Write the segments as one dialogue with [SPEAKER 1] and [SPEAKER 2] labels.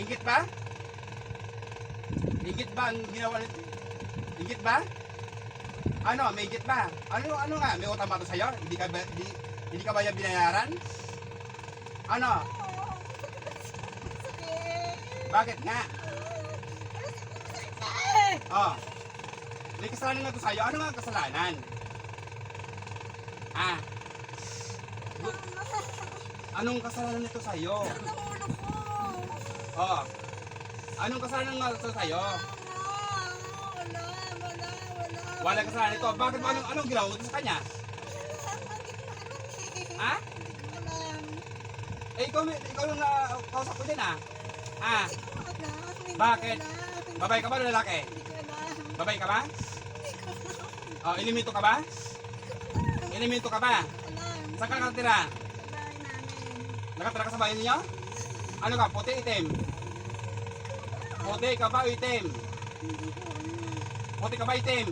[SPEAKER 1] Ingit ba? Ingit ba ang ginawa nito? Ingit ba? Ano, may ingit ba? Ano nga, may utang ba ito sa'yo? Hindi ka ba yung binayaran? Ano? Bakit nga? Oh. May kasalanan nga ito sa'yo. Ano nga ang kasalanan? Ah. Anong kasalanan nito sa'yo? Oh. Anong kasalanan nga ito sa'yo? Wala kasalanan ito. Bakit mo anong ginawa mo sa kanya? Ha? Eh, ikaw yung kausap ko din ah. Ah. Bakit? Babae ka ba o lalaki? Babae ka ba? Oh, elemento ka ba? Elemento ka ba? Saan ka nakatira? Nakatira ka sa bahay ninyo? Ano ka? Puti, itim? Puti ka ba o itim? Puti ka ba itim?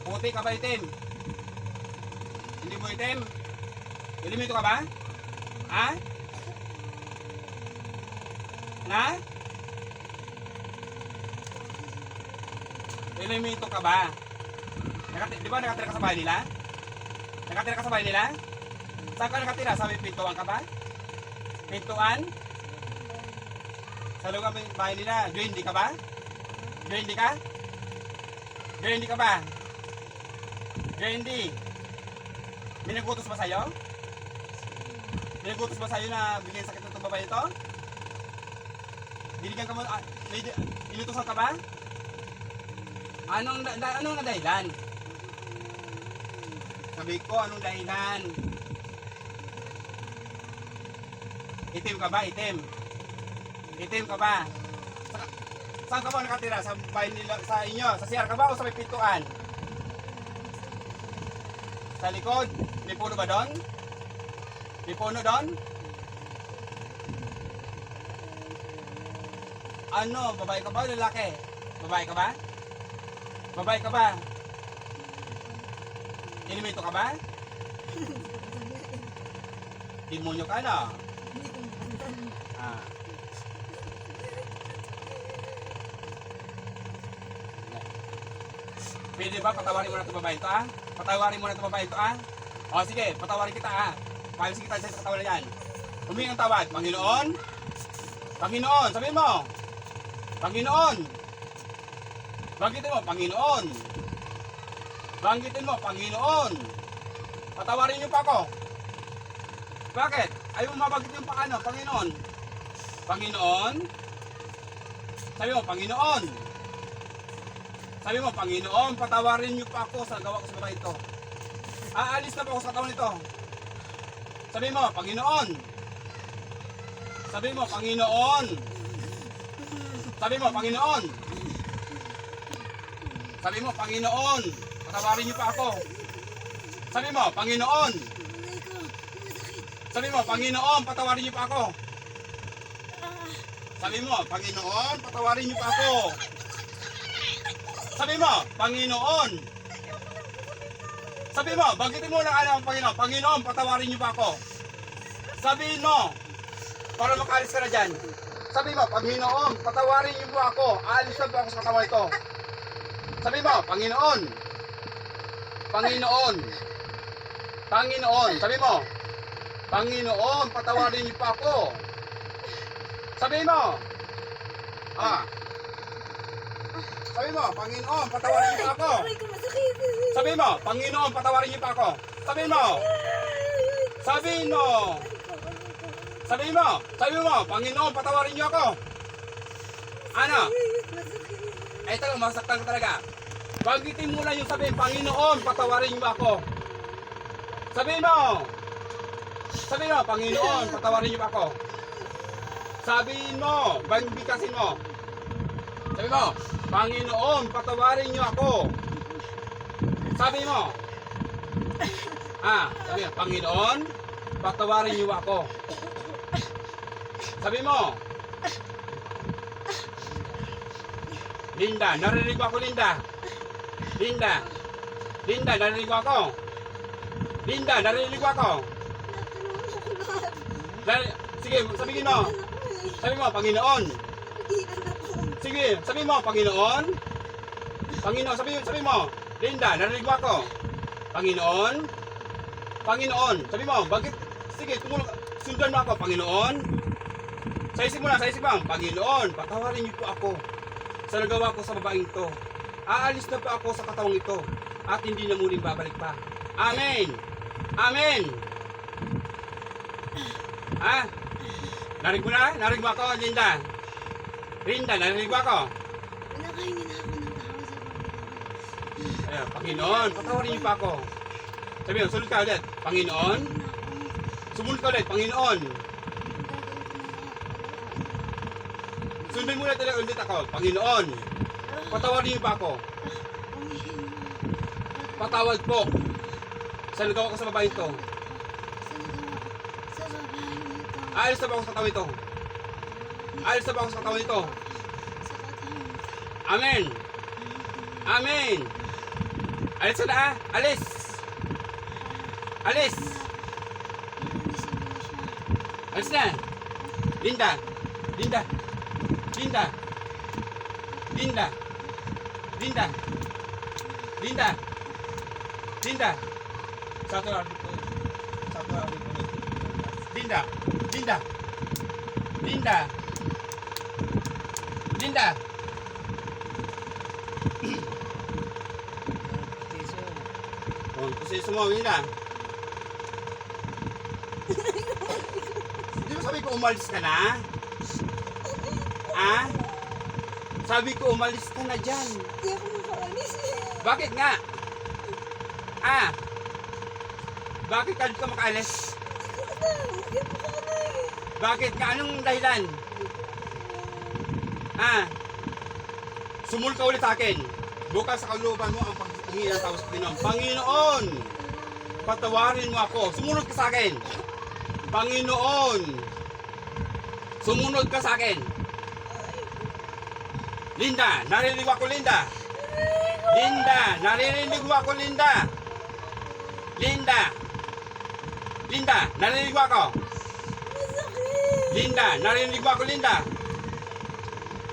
[SPEAKER 1] Puti ka ba itim? Hindi mo itim? Elemento ka ba? Ha? Na? Elemento ka ba? Di ba nakatira ka sa bahay nila? Nakatira ka sa bahay nila? Saan ka nakatira? Sa pintuan ka ba? Pintuan? Sa loob ng bahay nila? Joindi ka ba? Joindi ka? Joindi ka ba? Joindi. May nagutos ba sa'yo? May nagutos ba sa'yo na bigyan sakit ng itong babae ito? Binigyan ka mo, inutusan ka ba? Anong na dahilan? Sabi ko, anong dahilan? Itim ka ba? Itim? Itim ka ba? Saan ka ba nakatira? Sa bahay nila, sa inyo? Sa CR ka ba o sa may pintuan? Sa likod? May puno ba doon? May puno doon? Ano? Babae ka ba o lalaki? Babae ka ba? Babae ka ba? Elemento ka ba? Demonyo ka na? Ah. Pwede ba patawarin mo na itong babae ito ah? Patawarin mo na itong babae ito ah? O sige, patawarin kita ah. Palisin kita sa katawan yan. Humingi ang tawad. Panginoon? Panginoon, sabihin mo. Panginoon. Banggitin mo, Panginoon. Banggitin mo, Panginoon. Patawarin niyo pa ako. Bakit? Ayaw mo mabagit yung paano, Panginoon. Panginoon. Sabi mo, Panginoon. Sabi mo, Panginoon, patawarin niyo pa ako sa gawa ko sa babae ito. Aalis na po ako sa katawan nito. Sabi mo, Panginoon. Sabi mo, Panginoon. Sabi mo, Panginoon. Sabi mo, Panginoon. Patawarin niyo pa ako. Sabi mo, Panginoon. Sabi mo, Panginoon, patawarin niyo pa ako. Sabi mo, Panginoon, patawarin niyo pa ako. Sabi mo, Panginoon. Sabi mo, banggitin mo ng ano ang Panginoon. Panginoon, patawarin niyo pa ako. Sabihin mo, para makalis ka na dyan. Sabi mo, Panginoon, patawarin niyo po ako. Aalis na po ako sa katawan ito. Sabi mo, Panginoon. Panginoon. Panginoon. Sabi mo, Panginoon, patawarin niyo pa ako. Sabi mo. Ah. Sabi mo, Panginoon, patawarin niyo pa ako. Sabi mo, Panginoon, patawarin niyo pa ako. Sabi mo. Sabi mo. Sabi mo. Sabi mo, Panginoon, patawarin niyo ako. Ano? Ay, talagang masaktan ka talaga. Banggitin mo lang yung sabihin, Panginoon, patawarin niyo ba ako? Sabihin mo. Sabihin mo, Panginoon, patawarin niyo ba ako? Sabihin mo, banggitin mo. Sabi mo, Panginoon, patawarin niyo ako. Sabi mo. Sabi mo, Panginoon, patawarin niyo ako. Sabi mo. Linda, narinig mo ako, Linda. Linda. Linda, narinig mo ako. Linda, narinig mo ako. Sige, sabihin mo. Sabi mo, Panginoon.
[SPEAKER 2] Pigilan na po.
[SPEAKER 1] Sige, sabi mo, Panginoon. Panginoon, sabi mo. Linda, narinig mo ako. Panginoon. Panginoon. Sabi mo, bakit? Sige, sundan mo ako, Panginoon. Sa isip mo, Panginoon, patawarin niyo po ako sa nagawa ko sa babaeng to. Aalis na po ako sa katawang ito at hindi na muling babalik pa. Amen. Amen. Ha? Narinig mo na? Narinig mo ako, Linda? Linda, narinig mo ako?
[SPEAKER 2] Nakahingi na ako ng tao sa Panginoon.
[SPEAKER 1] Ayan, Panginoon, patawarin niyo pa ako. Sabi mo, sunod ka ulit. Panginoon. Sumunod ka ulit, Panginoon. Sundin mo na talaga ulit ako. Panginoon, patawarin niyo pa ako. Patawad po sa nagawa ko sa babae ito. Alis na ba ako sa katawan ito? Alis na ba ako sa katawan ito? Amen. Amen. Alis na ah. Alis. Alis. Alis na. Linda. Linda. Linda. Linda. Linda. Linda. Linda. Satu lagi tu. Satu lagi tu. Linda. Linda. Linda. Linda. Oh, kasi semua Linda. Di ba sabi ko umalis ka na? Ah? Sabi ko umalis ka na dyan.
[SPEAKER 2] Hindi ako makaalis eh.
[SPEAKER 1] Bakit nga? Ah? Bakit ka dito makaalis?
[SPEAKER 2] Hindi ako makaalis.
[SPEAKER 1] Bakit nga? Anong dahilan? Ah? Sumul ka ulit sa akin. Bukas sa kalooban mo ang paghingi ng tao sa Panginoon. Panginoon! Patawarin mo ako. Sumunod ka sa akin. Panginoon! Sumunod ka sa akin. Linda, narinig mo ako, Linda. Linda, narinig mo ako, Linda. Linda. Linda, narinig mo ako. Linda, narinig mo ako, Linda.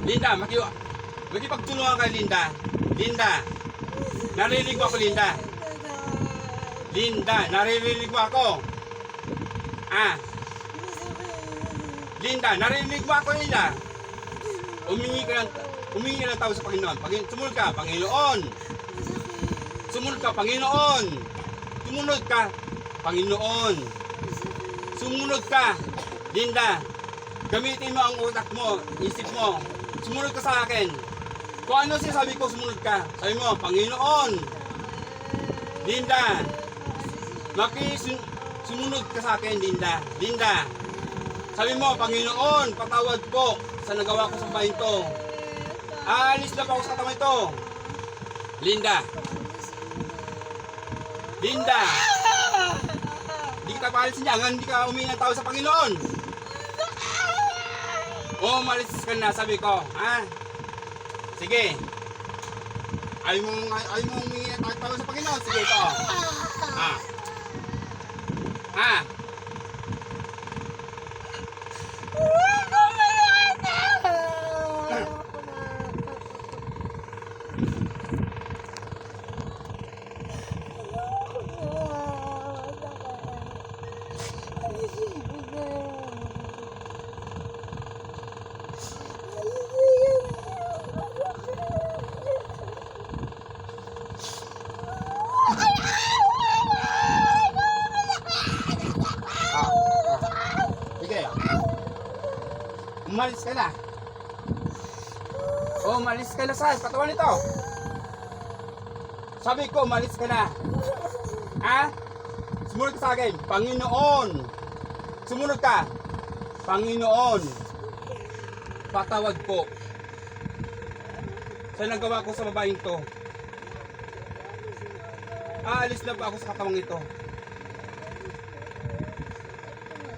[SPEAKER 1] Linda, makipagtulungan ka, Linda. Linda, narinig mo ako, Linda. Linda, narinig mo ako. Ah. Linda, narinig mo ako, Linda. Humingi ng tao sa Panginoon. Sumunod ka, Panginoon. Sumunod ka, Panginoon. Sumunod ka, Panginoon. Sumunod ka, Linda. Gamitin mo ang utak mo, isip mo. Sumunod ka sa akin. Kung ano sinasabi ko, sumunod ka. Sabi mo, Panginoon. Linda. Sumunod ka sa akin, Linda. Linda. Sabi mo, Panginoon, patawad po sa nagawa ko sa bahay ito. Aalis na pa ako sa katawan ito. Linda. Linda. Hindi kita paalisin niya. Hindi ka humingi ng tao sa Panginoon. O, malis ka na, sabi ko. Ha? Sige. Ayaw mo humingi ng tao sa Panginoon. Sige, ito. Ha? Ha? Sige. Umalis ka na. Oh, umalis ka na sa katawan nito. Sabi ko, umalis ka na. Ha? Sumunod ka sa akin. Panginoon. Sumunod ka. Panginoon. Patawad po sa nagawa ko sa babaeng to. Aalis na pa ako sa katawang ito.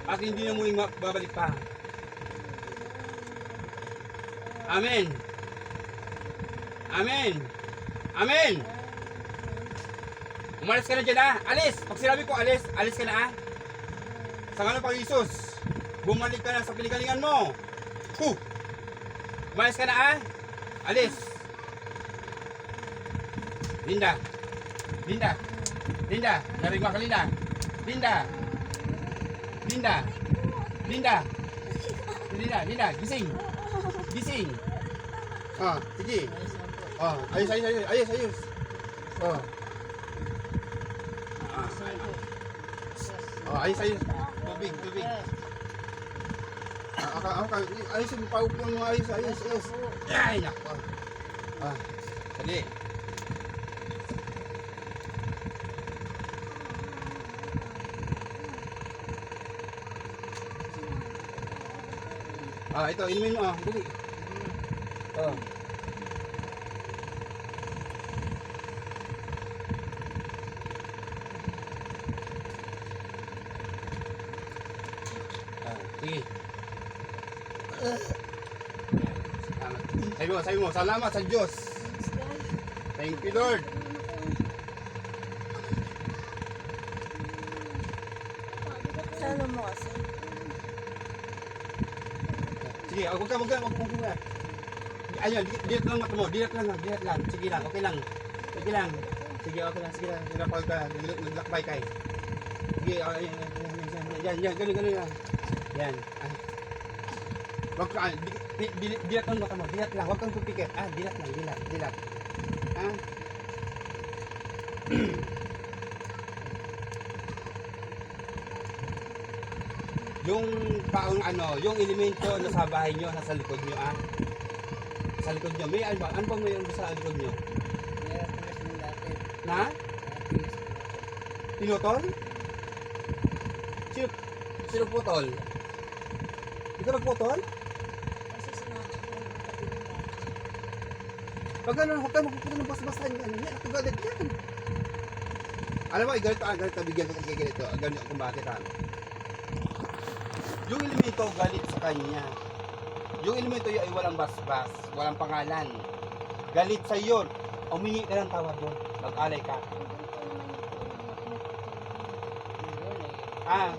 [SPEAKER 1] At hindi na muling babalik pa. Amen. Amen. Amen. Umalis ka na dyan ah. Alis. Pag sinabi ko alis, alis ka na ah. Sa ngalan ng Panginoon Jesus, bumalik ka na sa pinagalingan mo. Huh! Umayos ka na ah! Alis! Linda! Linda! Linda! Narinig mo ka Linda! Linda! Linda! Linda! Linda! Linda! Gising! Gising! Ah, sige! Oh, ayos, ayos, ayos, ayos, ayos! Oh. Oh, ayos, ayos! Tubig, tubig! Ayos, paupo mo, ayos, ayos, ayos! Ay, nako! Ah, dali! Ah, ito, inumin mo ah, dali. Oh. Ah, sige. Sabi mo, salamat sa Diyos. Thank you, Lord.
[SPEAKER 2] Salo mo kasi.
[SPEAKER 1] Sige, huwag ka. Ayun, diret lang mata mo, diret lang. Sige lang, okay lang. Sige lang. Sige, okay lang, sige lang. Napag ka, naglakbay kay. Sige, yan, ganun yan. Yan. Huwag ka, diret lang mata mo, diret lang. Huwag kang pupikit. Ah, diret lang. Ah. Yung paong yung elemento na sa bahay nyo, nasa likod nyo ah. Sa likod nyo, may ano bang mayroon sa likod nyo? Na? Pinutol? Sino putol? Ikaw nagputol?
[SPEAKER 2] Kasi sinabi ko yung tabi ng dati.
[SPEAKER 1] Pag gano'n, huwag kayo magpuputol ng basta-basta yan. Ako galit yan. Alam mo, ganito, bigyan ko kay ganito. Ganito kung bakit ha. Yung elemento galit sa kanya. Yung elemento ay walang basbas, walang pangalan. Galit sa iyo. Umingi ka ng tawad doon. Mag-alay ka. Ah,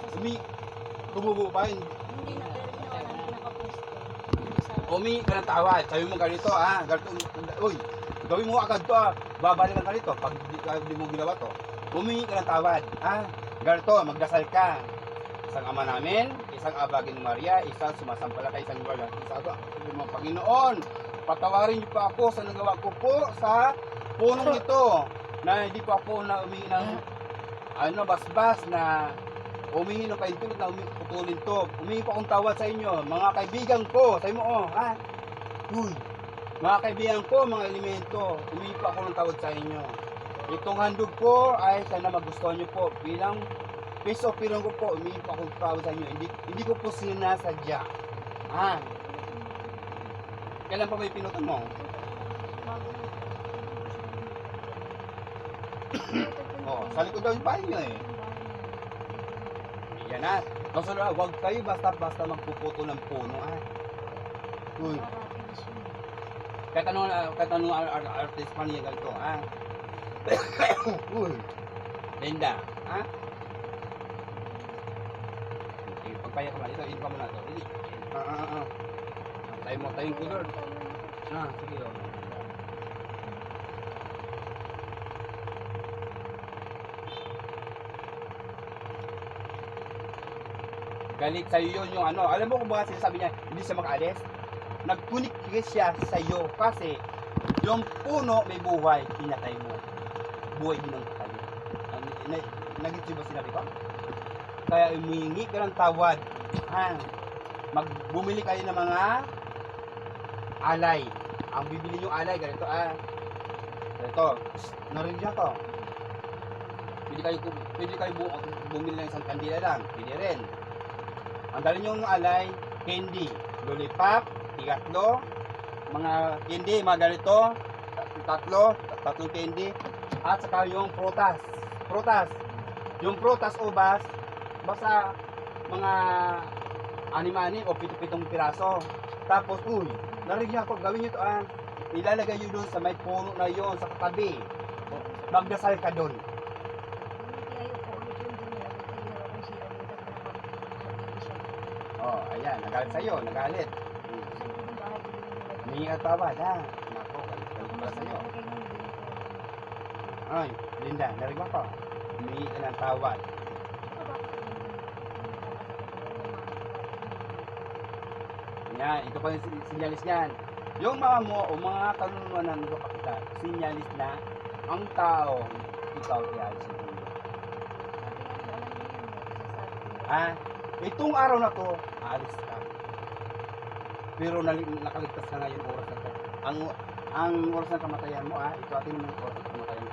[SPEAKER 1] kumubo pa yun.
[SPEAKER 2] Hindi na, pero ginawa namin nakaposto.
[SPEAKER 1] Umingi ka ng tawad. Sabi mo ganito, ganito, uy, gawin mo agad to, babalikan ka nito pag di mo ginawa to. Umingi ka ng tawad, ganito, magdasal ka. Isang Ama namin, isang Abagin Maria, isang sumasampalatay, isang wala. Isa ako, mga Panginoon, patawarin niyo pa ako sa nagawa ko po sa punong ito na hindi pa ako na umingi ng basbas na umingi ng kaintulot na putulin to. Umingi pa akong tawad sa inyo, mga kaibigan ko. Sabi mo, uy, mga kaibigan ko, mga elemento, umingi pa ako ng tawad sa inyo. Itong handog po ay sana magustuhan niyo po bilang peace offering ko po, umingi pa akong tawad sa inyo. Hindi ko po sinasadya. Kailan pa may pinutol mo? Sa likod daw yung bahay nyo eh. Yan na. Kasunod, huwag kayo basta-basta magpuputo ng puno Uy. Kahit anong artist pa niya ganito Uy. Linda. Pagpaya ka man. Ito, pa mo na ito. Dili. Tayo mo tayong kulor. Sige o. Galit sa'yo yun yung alam mo kung bakit sinasabi niya, hindi siya makaalis? Nagkunik siya sa'yo kasi yung puno may buhay, pinatay mo. Buhay din ang patay. Nagit ba sinabi ko? Kaya umingi ka ng tawad. Bumili kayo ng mga alay. Ang bibili yung alay, ganito Ganito. Narinig niya to. Pwede kayo bumili ng isang kandila lang. Pwede rin. Ang dali nyo ng alay, candy, lollipop, tigatlo, mga candy, mga ganito, tatlong candy, at saka yung prutas. Yung prutas ubas, basta mga 6 o 7 piraso. Tapos, narinig niya ako, gawin nyo ito ilalagay nyo doon sa may puno na yon sa katabi. Magdasal ka doon. Ayan, nagalit sa'yo, nagalit. Hingi ka tawad, ha? Nako, galit pala sa'yo. Ay, Linda, narinig mo ko. Humingi ka ng tawad. Yan, ito pa yung sinyalis niyan. Yung mga mo o mga kanunuan na nagpapakita, sinyalis na ang tao, ikaw iayos sa mundo. Ha? Itong araw na to, aalis ka. Pero nakaligtas ka na yung oras na to. Ang oras ng kamatayan mo, ito atin yung oras ng kamatayan mo,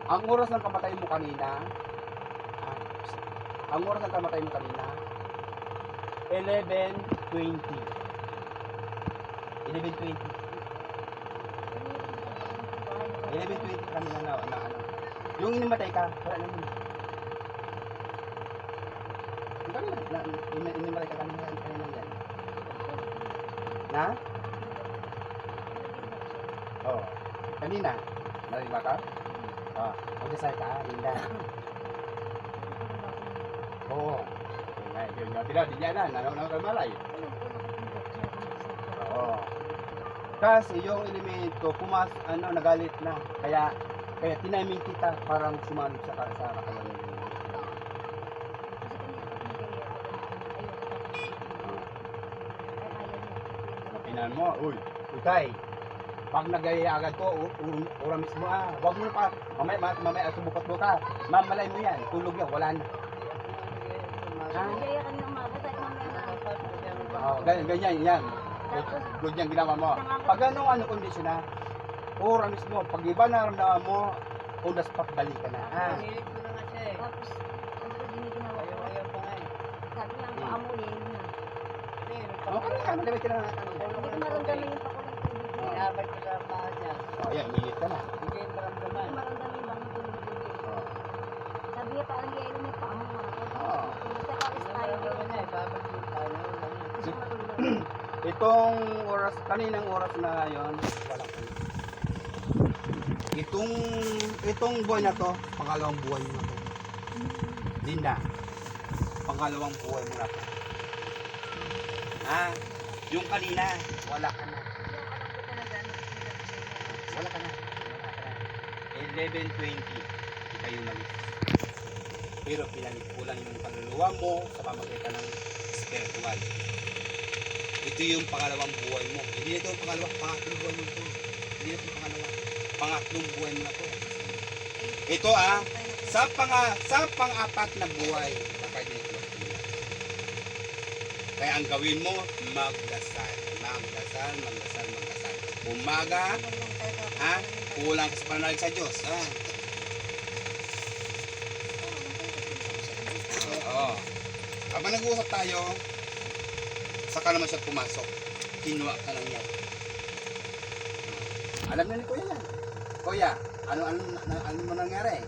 [SPEAKER 1] ang oras ng kamatayan mo kanina, ang oras ng kamatayan mo kanina, 11:20. 11:20 kanina na ano. Yung inimatay ka, wala na yun. Inimatay ka kanina yan. Na? Oo. Kanina, narinig ba ka? Oo. Magdasal ka, Linda. Oo. Yun nga, di niya na, nakamalay. Oo. Kasi yung elemento, nagalit na. Kaya tinaming kita parang sumanib sa kakalan mo. Pinan mo, uy, utay. Pag nagaya agad ko, ura mismo wag mo pa, mamaya subukot mo ka. Mamalay mo yan, tulog yan, wala na. Ganyan, yan. Good yung ginawa mo. Pag anong kondisyon na, ura mismo, pag iba naramdaman mo, unas balik ka na.
[SPEAKER 2] Tapos, ano ko giniginawa ko? Sabi niya, maamunin na.
[SPEAKER 1] Okay na, madami ka na.
[SPEAKER 2] Hindi ko maramdaman yung pakulang tubig.
[SPEAKER 3] Inabay ko sa paa niya.
[SPEAKER 1] Ayan, minit ka na.
[SPEAKER 3] Hindi
[SPEAKER 2] Hindi
[SPEAKER 3] maramdaman.
[SPEAKER 2] ko maramdaman yung bakit tubig. Sabi niya, parang yelo na yung paa mo.
[SPEAKER 1] Oo.
[SPEAKER 2] Sa pawis tayo.
[SPEAKER 3] Maramdaman niya. Babag yung paa niya. Wala niya.
[SPEAKER 2] Gusto matulog.
[SPEAKER 1] Itong oras, kaninang oras na yon, wala ko. Itong buhay na to, pangalawang buhay mo na to. Linda, pangalawang buhay mo na to. Yung kanina, wala ka na. Wala ka na. 11:20, di kayo malis. Pero pinalit ko lang yung kaluluwa mo sa pamagitan ng spiritual. Ito yung pangalawang buhay mo. Hindi ito yung pangatlong buhay mo ito. Hindi ito yung pangatlong buhay mo na to. Ito sa pang-apat na buhay. Kaya ang gawin mo, magdasal. Umaga, kulang ka sa pananalig sa Diyos. Oo. Habang nag-uusap tayo, saka naman siya pumasok. Kinuha ka lang yan. Alam na ni Kuya yan. Kuya, ano mo nangyari?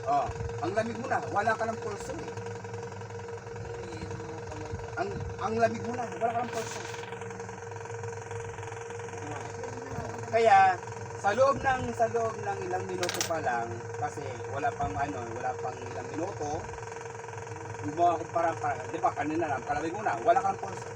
[SPEAKER 1] Oh, ang lamig mo na, wala ka ng pulso eh. Ang lamig mo na, wala ka ng pulso. Kaya sa loob ng ilang minuto pa lang, kasi wala pang ilang minuto, mo ako parang, di ba kanina lang, kalamig mo na, wala ka ng pulso.